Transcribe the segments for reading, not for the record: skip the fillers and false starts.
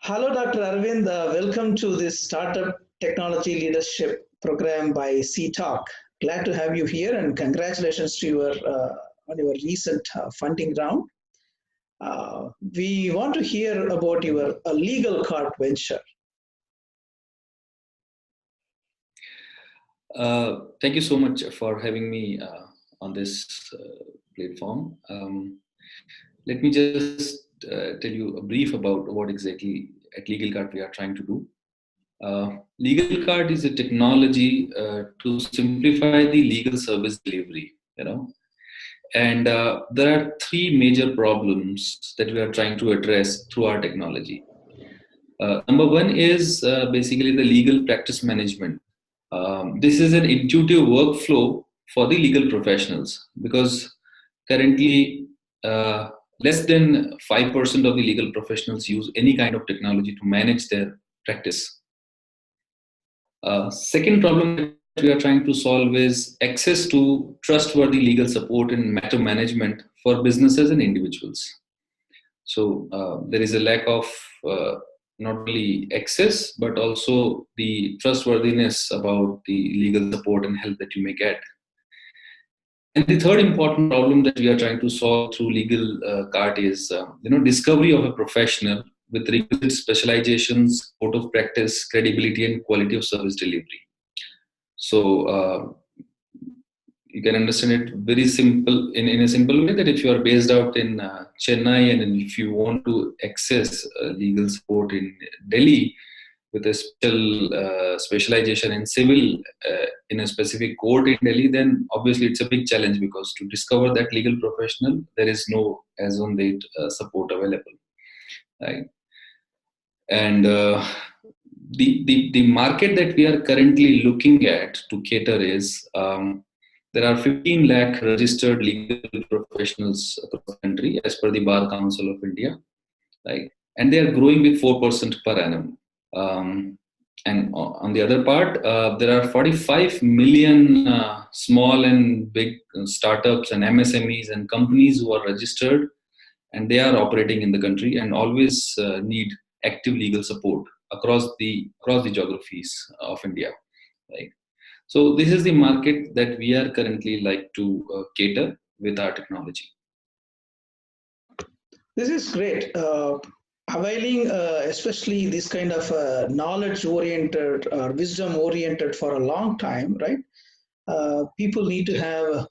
Hello, Dr. Arvind. Welcome to this Startup Technology Leadership Program by C-Talk. Glad to have you here, and congratulations to your on your recent funding round. We want to hear about your LegalKart venture. Thank you so much for having me on this platform. Let me just tell you a brief about what exactly at LegalKart we are trying to do. LegalKart is a technology to simplify the legal service delivery. And there are three major problems that we are trying to address through our technology. Number one is basically the legal practice management. This is an intuitive workflow for the legal professionals because currently less than 5% of the legal professionals use any kind of technology to manage their practice. Second problem that we are trying to solve is access to trustworthy legal support and matter management for businesses and individuals. So there is a lack of not only access, but also the trustworthiness about the legal support and help that you may get. And the third important problem that we are trying to solve through LegalKart is, discovery of a professional with requisite specializations, code of practice, credibility, and quality of service delivery. So you can understand it very simple in a simple way that if you are based out in Chennai and if you want to access legal support in Delhi with a specialization in civil in a specific court in Delhi, then obviously it's a big challenge because to discover that legal professional, there is no as on date support available, right? And the market that we are currently looking at to cater is there are 15 lakh registered legal professionals across the country as per the Bar Council of India, right? And they are growing with 4% per annum. And on the other part, there are 45 million small and big startups and MSMEs and companies who are registered, and they are operating in the country and always need active legal support across the geographies of India, right? So this is the market that we are currently like to cater with our technology. This is great. Availing, especially this kind of knowledge-oriented or wisdom-oriented for a long time, right? People need to have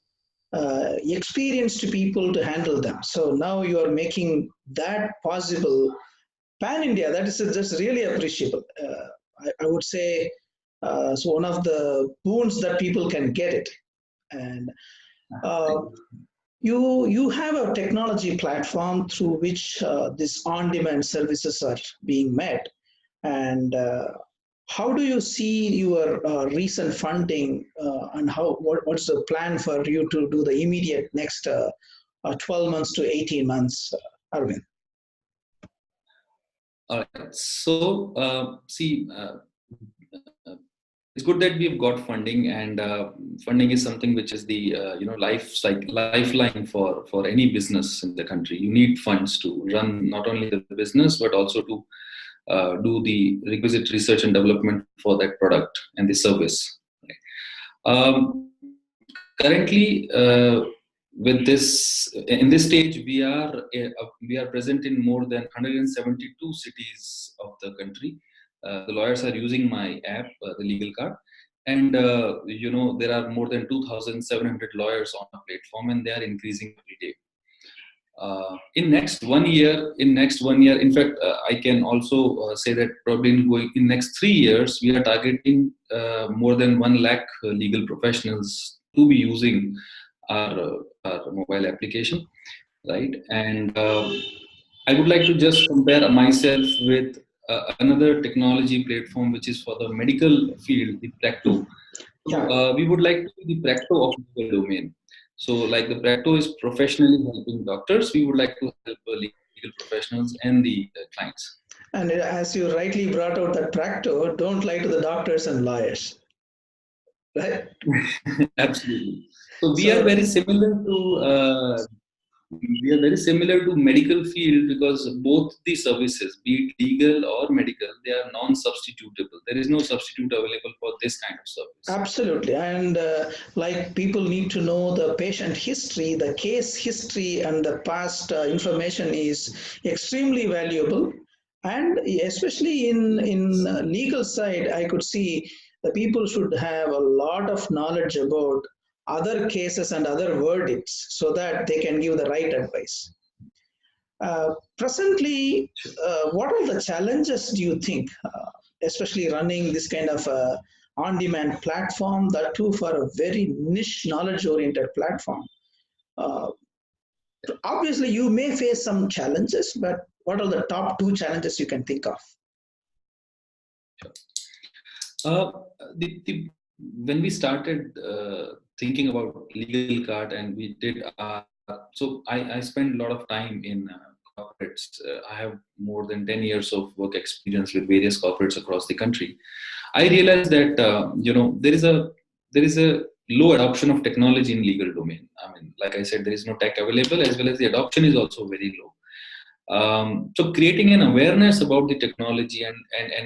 experienced people to handle them. So now you are making that possible pan India. That is just really appreciable. I would say so one of the boons that people can get it. And you have a technology platform through which these on-demand services are being met. And how do you see your recent funding and what's the plan for you to do the immediate next 12 months to 18 months, Arvind? All right. So, it's good that we've got funding, and funding is something which is the lifeline for any business in the country. You need funds to run not only the business but also to do the requisite research and development for that product and the service. Currently, with this in this stage, we are present in more than 172 cities of the country. The lawyers are using my app, the LegalKart, and there are more than 2,700 lawyers on the platform, and they are increasing every day. In next 1 year, in fact, I can also say that probably in next 3 years, we are targeting more than 1 lakh legal professionals to be using our mobile application, right? And I would like to just compare myself with another technology platform which is for the medical field, the Practo. So we would like to be the Practo of the domain. So like the Practo is professionally helping doctors, we would like to help legal professionals and the clients. And as you rightly brought out that Practo, don't lie to the doctors and lawyers, right? Absolutely. So we are very similar to we are very similar to medical field because both the services, be it legal or medical, they are non-substitutable. There is no substitute available for this kind of service. Absolutely. And like people need to know the patient history, the case history, and the past information is extremely valuable. And especially in legal side, I could see the people should have a lot of knowledge about other cases and other verdicts so that they can give the right advice. Presently, what are the challenges do you think, especially running this kind of on-demand platform, that too for a very niche knowledge-oriented platform? Uh, Obviously, you may face some challenges, but what are the top two challenges you can think of? Uh, when we started thinking about LegalKart and we did, so I spent a lot of time in corporates. I have more than 10 years of work experience with various corporates across the country. I realized that there is a low adoption of technology in legal domain. I mean, like I said, there is no tech available, as well as the adoption is also very low. So creating an awareness about the technology and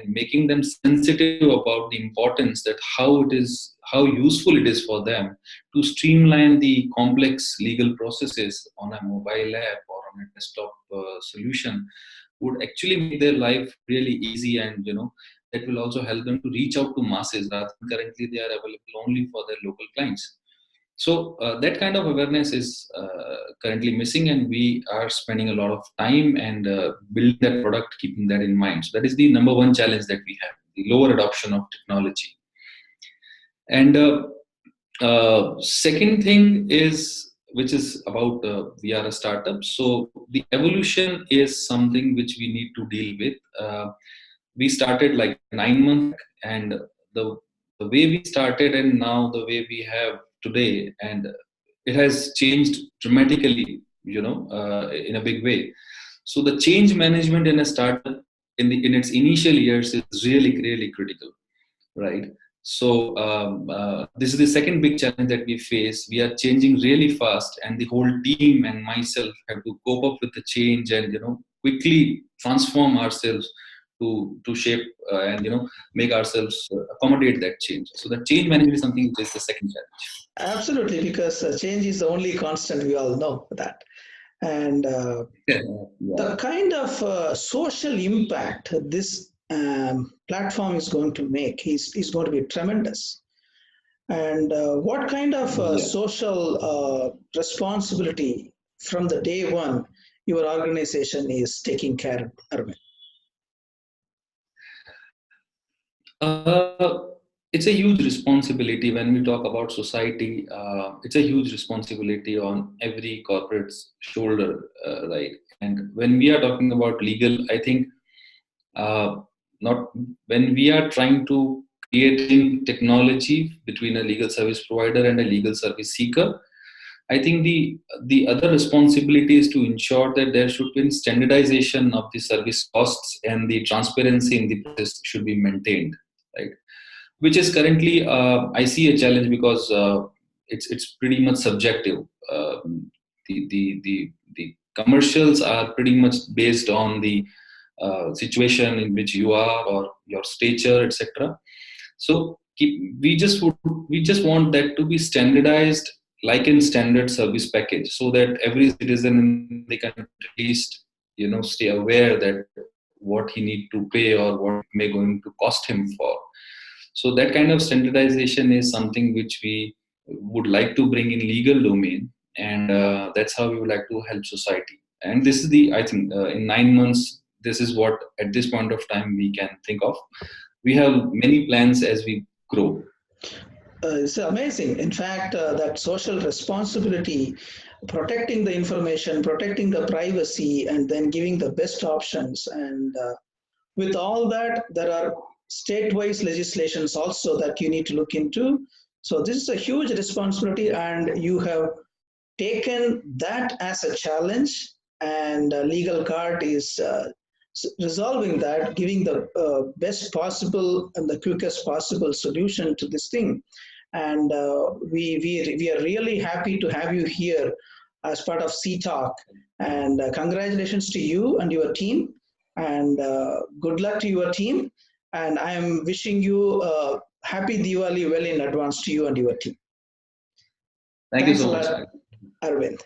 making them sensitive about the importance, that how useful it is for them to streamline the complex legal processes on a mobile app or on a desktop solution would actually make their life really easy, and that will also help them to reach out to masses rather than currently they are available only for their local clients. So that kind of awareness is currently missing, and we are spending a lot of time and building that product, keeping that in mind. So that is the number one challenge that we have: the lower adoption of technology. And second thing is, which is about we are a startup, so the evolution is something which we need to deal with. We started like 9 months, and the way we started and now the way we have today, and it has changed dramatically, in a big way. So the change management in a startup in its initial years is really critical, right? So this is the second big challenge that we face. We are changing really fast, and the whole team and myself have to cope up with the change and quickly transform ourselves to shape and make ourselves accommodate that change. So the change management is something which is the second challenge. Absolutely, because change is the only constant. We all know that. And Yeah. the kind of social impact this platform is going to make is going to be tremendous. And what kind of Yeah. social responsibility from the day one your organization is taking care of, Arvind? It's a huge responsibility when we talk about society. It's a huge responsibility on every corporate's shoulder, right? And when we are talking about legal, I think not when we are trying to creating technology between a legal service provider and a legal service seeker, I think the other responsibility is to ensure that there should be standardization of the service costs, and the transparency in the process should be maintained, right? Which is currently I see a challenge because it's pretty much subjective. The commercials are pretty much based on the situation in which you are or your stature, etc. So we just want that to be standardized, like in standard service package, so that every citizen in the country at least stay aware that what he need to pay or what it may going to cost him for. So that kind of standardization is something which we would like to bring in legal domain, and that's how we would like to help society. And this is I think in 9 months, this is what at this point of time we can think of. We have many plans as we grow. It's amazing. In fact, that social responsibility, protecting the information, protecting the privacy, and then giving the best options. And with all that, there are state-wise legislations also that you need to look into. So this is a huge responsibility, and you have taken that as a challenge, and LegalKart is resolving that, giving the best possible and the quickest possible solution to this thing. And we are really happy to have you here as part of C Talk. And congratulations to you and your team, and good luck to your team. And I am wishing you happy Diwali well in advance to you and your team. Thank you Thanks a so much. lot, Arvind.